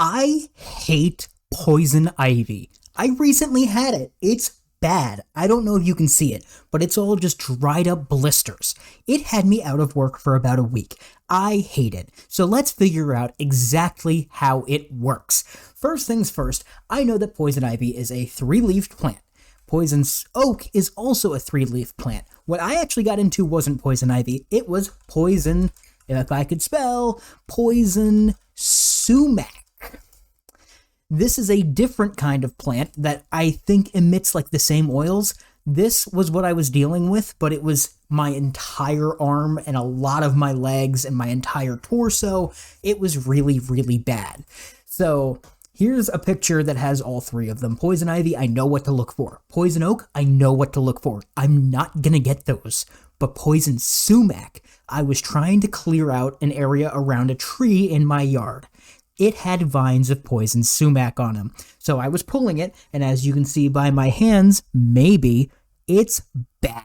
I hate poison ivy. I recently had it. It's bad. I don't know if you can see it, but it's all just dried up blisters. It had me out of work for about a week. I hate it. So let's figure out exactly how it works. First things first, I know that poison ivy is a 3-leafed plant. Poison oak is also a 3-leaf plant. What I actually got into wasn't poison ivy, it was poison, if I could spell, poison sumac. This is a different kind of plant that I think emits like the same oils. This was what I was dealing with, but it was my entire arm and a lot of my legs and my entire torso. It was really, really bad. So here's a picture that has all three of them. Poison ivy, I know what to look for. Poison oak, I know what to look for. I'm not gonna get those. But poison sumac, I was trying to clear out an area around a tree in my yard. It had vines of poison sumac on them. So I was pulling it, and as you can see by my hands, maybe, it's bad.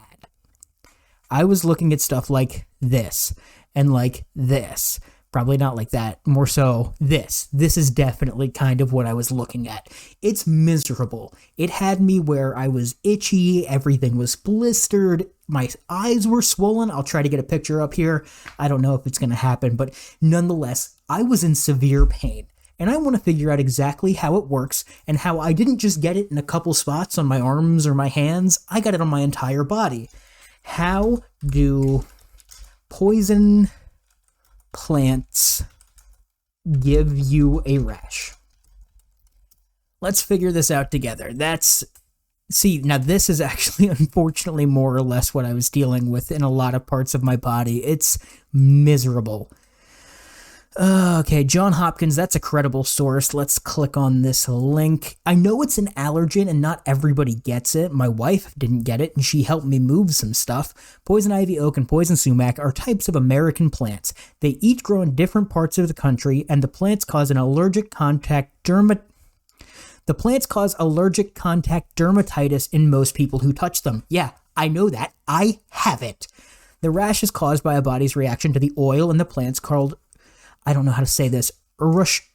I was looking at stuff like this, and like this. Probably not like that, more so this. This is definitely kind of what I was looking at. It's miserable. It had me where I was itchy, everything was blistered, my eyes were swollen. I'll try to get a picture up here. I don't know if it's going to happen, but nonetheless, I was in severe pain. And I want to figure out exactly how it works and how I didn't just get it in a couple spots on my arms or my hands. I got it on my entire body. How do poison plants give you a rash? Let's figure this out together. See, now this is actually unfortunately more or less what I was dealing with in a lot of parts of my body. It's miserable. Okay, John Hopkins, that's a credible source. Let's click on this link. I know it's an allergen and not everybody gets it. My wife didn't get it and she helped me move some stuff. Poison ivy, oak, and poison sumac are types of American plants. They each grow in different parts of the country, and the plants cause allergic contact dermatitis in most people who touch them. Yeah, I know that. I have it. The rash is caused by a body's reaction to the oil in the plants called, I don't know how to say this, urushiol?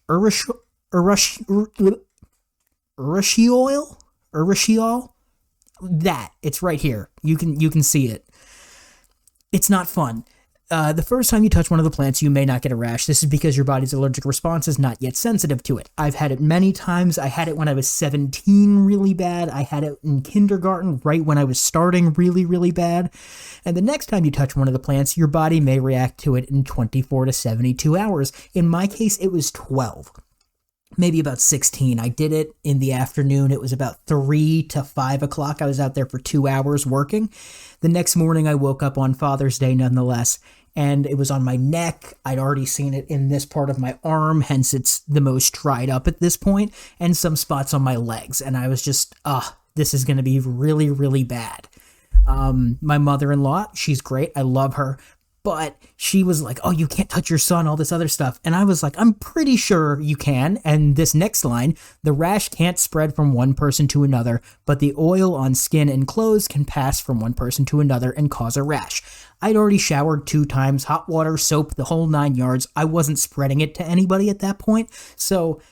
That. It's right here. You can see it. It's not fun. The first time you touch one of the plants, you may not get a rash. This is because your body's allergic response is not yet sensitive to it. I've had it many times. I had it when I was 17 really bad. I had it in kindergarten right when I was starting really, really bad. And the next time you touch one of the plants, your body may react to it in 24 to 72 hours. In my case, it was 12. Maybe about 16. I did it in the afternoon. It was about 3 to 5 o'clock. I was out there for 2 hours working. The next morning, I woke up on Father's Day nonetheless, and it was on my neck. I'd already seen it in this part of my arm, hence it's the most dried up at this point, and some spots on my legs. And I was just, this is going to be really, really bad. My mother-in-law, she's great. I love her. But she was like, oh, you can't touch your son, all this other stuff. And I was like, I'm pretty sure you can. And this next line, the rash can't spread from one person to another, but the oil on skin and clothes can pass from one person to another and cause a rash. I'd already showered 2 times, hot water, soap, the whole 9 yards. I wasn't spreading it to anybody at that point. So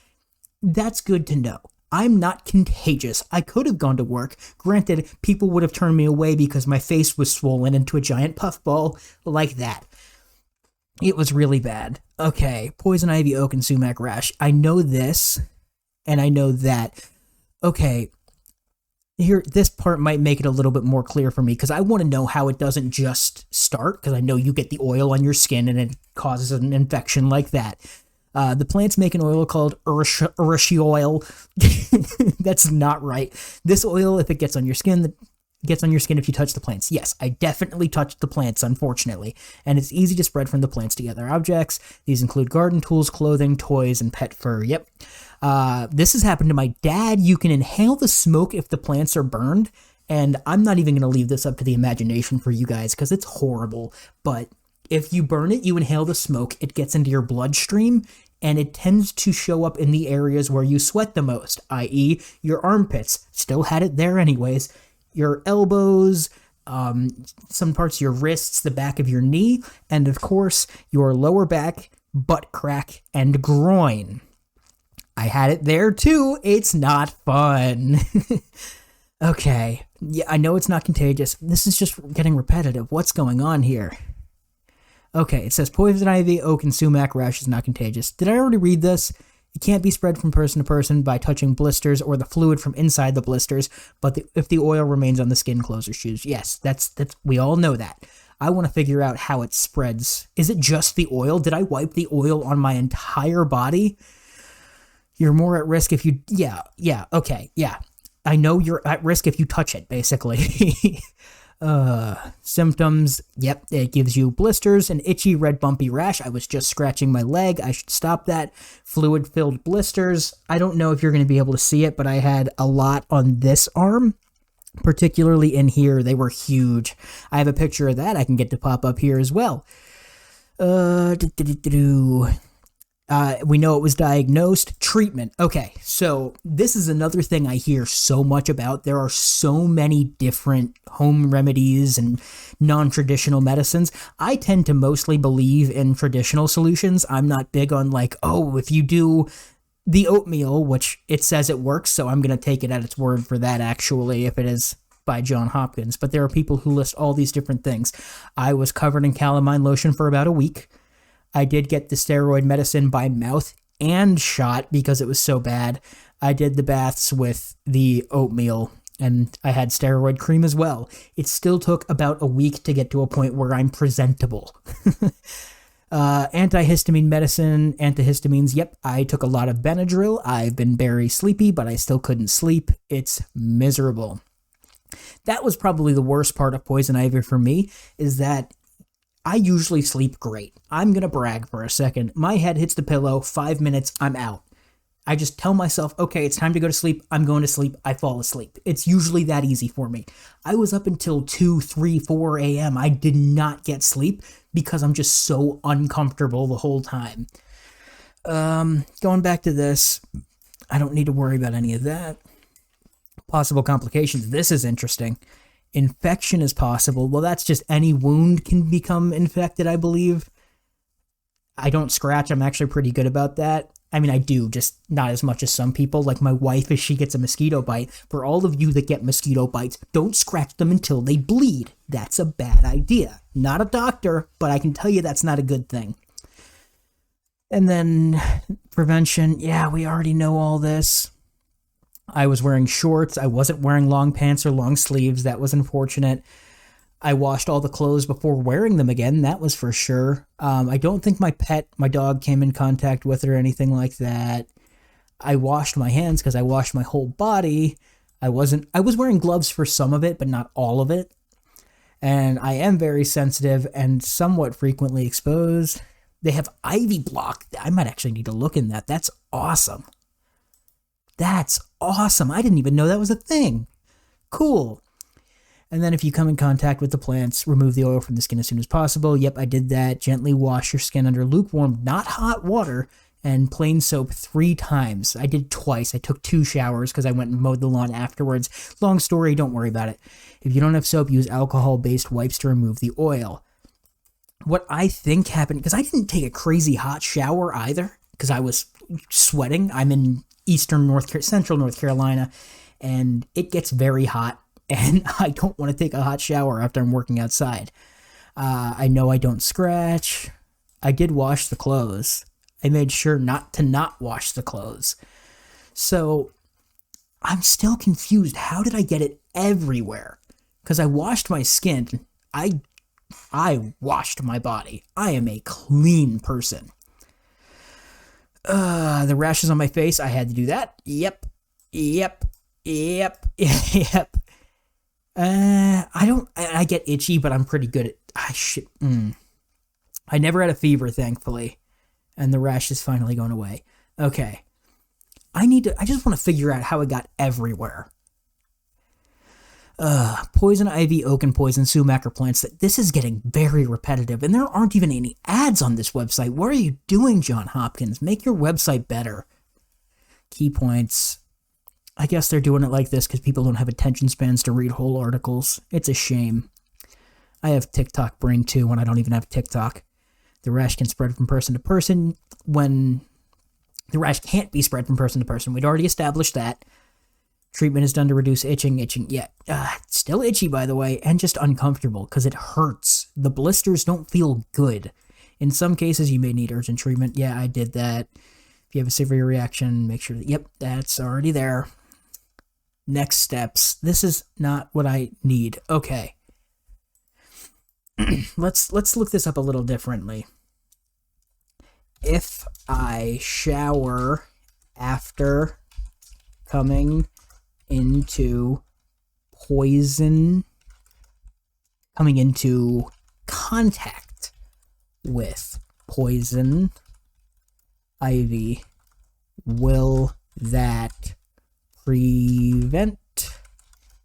that's good to know. I'm not contagious. I could have gone to work. Granted, people would have turned me away because my face was swollen into a giant puffball like that. It was really bad. Okay, poison ivy, oak, and sumac rash. I know this, and I know that. Okay, here, this part might make it a little bit more clear for me, because I want to know how it doesn't just start, because I know you get the oil on your skin and it causes an infection like that. The plants make an oil called urushiol. That's not right. This oil, if it gets on your skin, gets on your skin if you touch the plants. Yes, I definitely touched the plants, unfortunately. And it's easy to spread from the plants to other objects. These include garden tools, clothing, toys, and pet fur. Yep. This has happened to my dad. You can inhale the smoke if the plants are burned. And I'm not even going to leave this up to the imagination for you guys because it's horrible. But if you burn it, you inhale the smoke, it gets into your bloodstream, and it tends to show up in the areas where you sweat the most, i.e. your armpits. Still had it there anyways. Your elbows, some parts of your wrists, the back of your knee, and of course, your lower back, butt crack, and groin. I had it there too. It's not fun. Okay. Yeah, I know it's not contagious. This is just getting repetitive. What's going on here? Okay, it says poison ivy, oak, and sumac rash is not contagious. Did I already read this? It can't be spread from person to person by touching blisters or the fluid from inside the blisters, but if the oil remains on the skin, clothes, or shoes. Yes, that's we all know that. I want to figure out how it spreads. Is it just the oil? Did I wipe the oil on my entire body? You're more at risk if you... Yeah, okay, yeah. I know you're at risk if you touch it, basically. Symptoms, yep, it gives you blisters, an itchy red bumpy rash. I was just scratching my leg. I should stop that. Fluid-filled blisters. I don't know if you're going to be able to see it, but I had a lot on this arm, particularly in here. They were huge. I have a picture of that I can get to pop up here as well. We know it was diagnosed. Treatment. Okay, so this is another thing I hear so much about. There are so many different home remedies and non-traditional medicines. I tend to mostly believe in traditional solutions. I'm not big on like, oh, if you do the oatmeal, which it says it works, so I'm going to take it at its word for that actually, if it is by Johns Hopkins. But there are people who list all these different things. I was covered in calamine lotion for about a week. I did get the steroid medicine by mouth and shot because it was so bad. I did the baths with the oatmeal, and I had steroid cream as well. It still took about a week to get to a point where I'm presentable. Antihistamine medicine, antihistamines, yep, I took a lot of Benadryl. I've been very sleepy, but I still couldn't sleep. It's miserable. That was probably the worst part of poison ivy for me, is that I usually sleep great. I'm going to brag for a second. My head hits the pillow, 5 minutes, I'm out. I just tell myself, okay, it's time to go to sleep. I'm going to sleep. I fall asleep. It's usually that easy for me. I was up until 2, 3, 4 a.m. I did not get sleep because I'm just so uncomfortable the whole time. Going back to this, I don't need to worry about any of that. Possible complications. This is interesting. Infection is possible. Well, that's just any wound can become infected, I believe. I don't scratch. I'm actually pretty good about that. I mean, I do, just not as much as some people. Like my wife, if she gets a mosquito bite. For all of you that get mosquito bites, don't scratch them until they bleed. That's a bad idea. Not a doctor, but I can tell you that's not a good thing. And then prevention. Yeah, we already know all this. I was wearing shorts. I wasn't wearing long pants or long sleeves. That was unfortunate. I washed all the clothes before wearing them again. That was for sure. I don't think my dog came in contact with it or anything like that. I washed my hands because I washed my whole body. I was wearing gloves for some of it, but not all of it. And I am very sensitive and somewhat frequently exposed. They have ivy block. I might actually need to look in that. That's awesome. That's awesome. I didn't even know that was a thing. Cool. And then if you come in contact with the plants, remove the oil from the skin as soon as possible. Yep, I did that. Gently wash your skin under lukewarm, not hot water, and plain soap 3 times. I did twice. I took 2 showers because I went and mowed the lawn afterwards. Long story, don't worry about it. If you don't have soap, use alcohol-based wipes to remove the oil. What I think happened, because I didn't take a crazy hot shower either, because I was sweating. I'm in central North Carolina, and it gets very hot, and I don't want to take a hot shower after I'm working outside. I know I don't scratch. I did wash the clothes. I made sure not wash the clothes. So I'm still confused. How did I get it everywhere? Because I washed my skin. I washed my body. I am a clean person. The rashes on my face, I had to do that. Yep. I get itchy, but I'm pretty good at... I never had a fever, thankfully. And the rash is finally going away. Okay. I just want to figure out how it got everywhere. Poison ivy, oak, and poison sumac are plants that... This is getting very repetitive, and there aren't even any ads on this website. What are you doing, Johns Hopkins? Make your website better. Key points. I guess they're doing it like this because people don't have attention spans to read whole articles. It's a shame. I have TikTok brain too when I don't even have TikTok. The rash can spread from person to person when The rash can't be spread from person to person. We'd already established that. Treatment is done to reduce itching. Yeah, still itchy, by the way, and just uncomfortable because it hurts. The blisters don't feel good. In some cases, you may need urgent treatment. Yeah, I did that. If you have a severe reaction, make sure that, yep, that's already there. Next steps. This is not what I need. Okay. Let's look this up a little differently. If I shower after coming into contact with poison ivy, will that prevent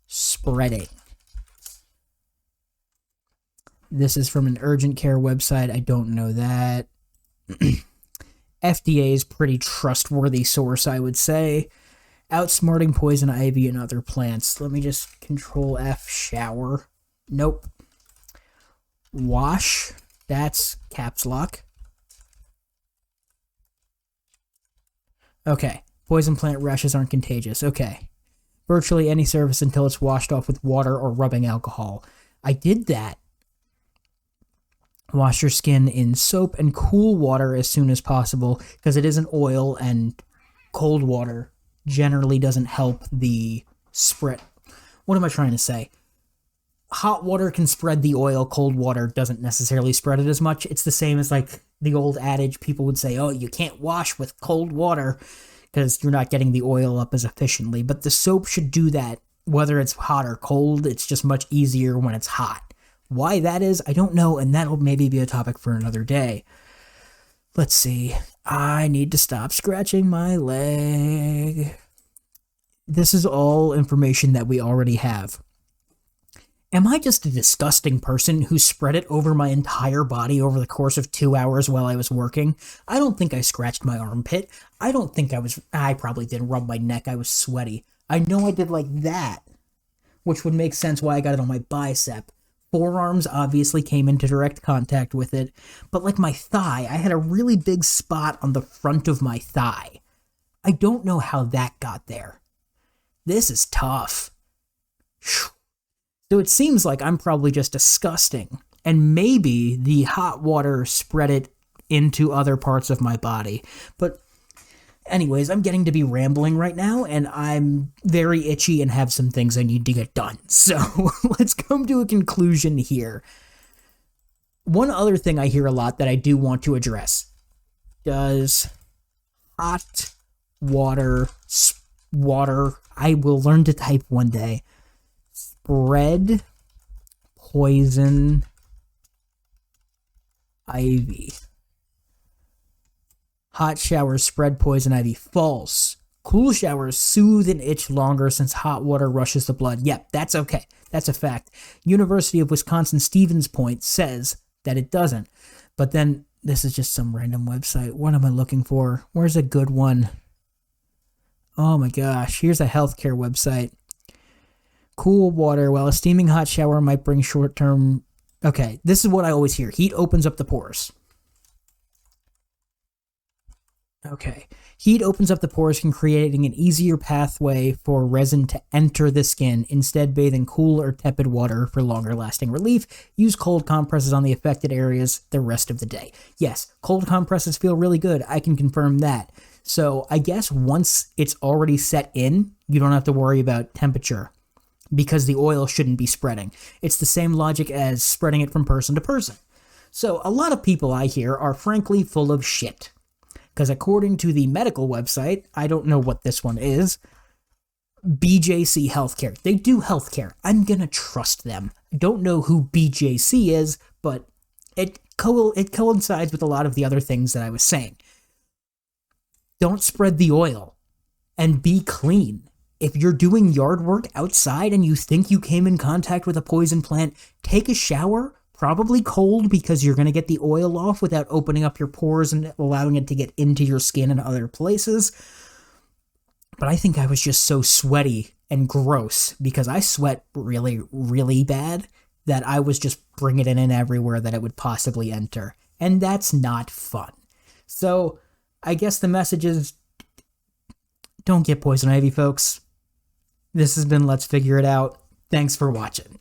spreading? This is from an urgent care website. I don't know that. FDA is pretty trustworthy source, I would say. Outsmarting poison ivy and other plants. Let me just control F, shower. Nope. Wash. That's caps lock. Okay. Poison plant rashes aren't contagious. Okay. Virtually any surface until it's washed off with water or rubbing alcohol. I did that. Wash your skin in soap and cool water as soon as possible because it is an oil and cold water generally doesn't help the spread. What am I trying to say? Hot water can spread the oil, cold water doesn't necessarily spread it as much. It's the same as like the old adage people would say, oh, you can't wash with cold water because you're not getting the oil up as efficiently. But the soap should do that whether it's hot or cold. It's just much easier when it's hot. Why that is, I don't know, and that'll maybe be a topic for another day. Let's see. I need to stop scratching my leg. This is all information that we already have. Am I just a disgusting person who spread it over my entire body over the course of 2 hours while I was working? I don't think I scratched my armpit. I probably didn't rub my neck. I was sweaty. I know I did like that, which would make sense why I got it on my bicep. Forearms obviously came into direct contact with it, but like my thigh, I had a really big spot on the front of my thigh. I don't know how that got there. This is tough. So it seems like I'm probably just disgusting, and maybe the hot water spread it into other parts of my body. But anyways, I'm getting to be rambling right now, and I'm very itchy and have some things I need to get done. So let's come to a conclusion here. One other thing I hear a lot that I do want to address. Does hot water, I will learn to type one day, spread poison ivy? Hot showers spread poison ivy. False. Cool showers soothe and itch longer since hot water rushes the blood. Yep, that's okay. That's a fact. University of Wisconsin Stevens Point says that it doesn't. But then, this is just some random website. What am I looking for? Where's a good one? Oh my gosh, here's a healthcare website. Cool water, while a steaming hot shower might bring short-term... Okay, this is what I always hear. Heat opens up the pores. Okay. Heat opens up the pores, creating an easier pathway for resin to enter the skin. Instead, bathe in cool or tepid water for longer lasting relief. Use cold compresses on the affected areas the rest of the day. Yes, cold compresses feel really good. I can confirm that. So I guess once it's already set in, you don't have to worry about temperature because the oil shouldn't be spreading. It's the same logic as spreading it from person to person. So a lot of people I hear are frankly full of shit. Because according to the medical website, I don't know what this one is, BJC Healthcare. They do healthcare. I'm going to trust them. I don't know who BJC is, but it coincides with a lot of the other things that I was saying. Don't spread the oil and be clean. If you're doing yard work outside and you think you came in contact with a poison plant, take a shower. Probably cold because you're going to get the oil off without opening up your pores and allowing it to get into your skin and other places. But I think I was just so sweaty and gross because I sweat really, really bad that I was just bringing it in everywhere that it would possibly enter. And that's not fun. So I guess the message is, don't get poison ivy, folks. This has been Let's Figure It Out. Thanks for watching.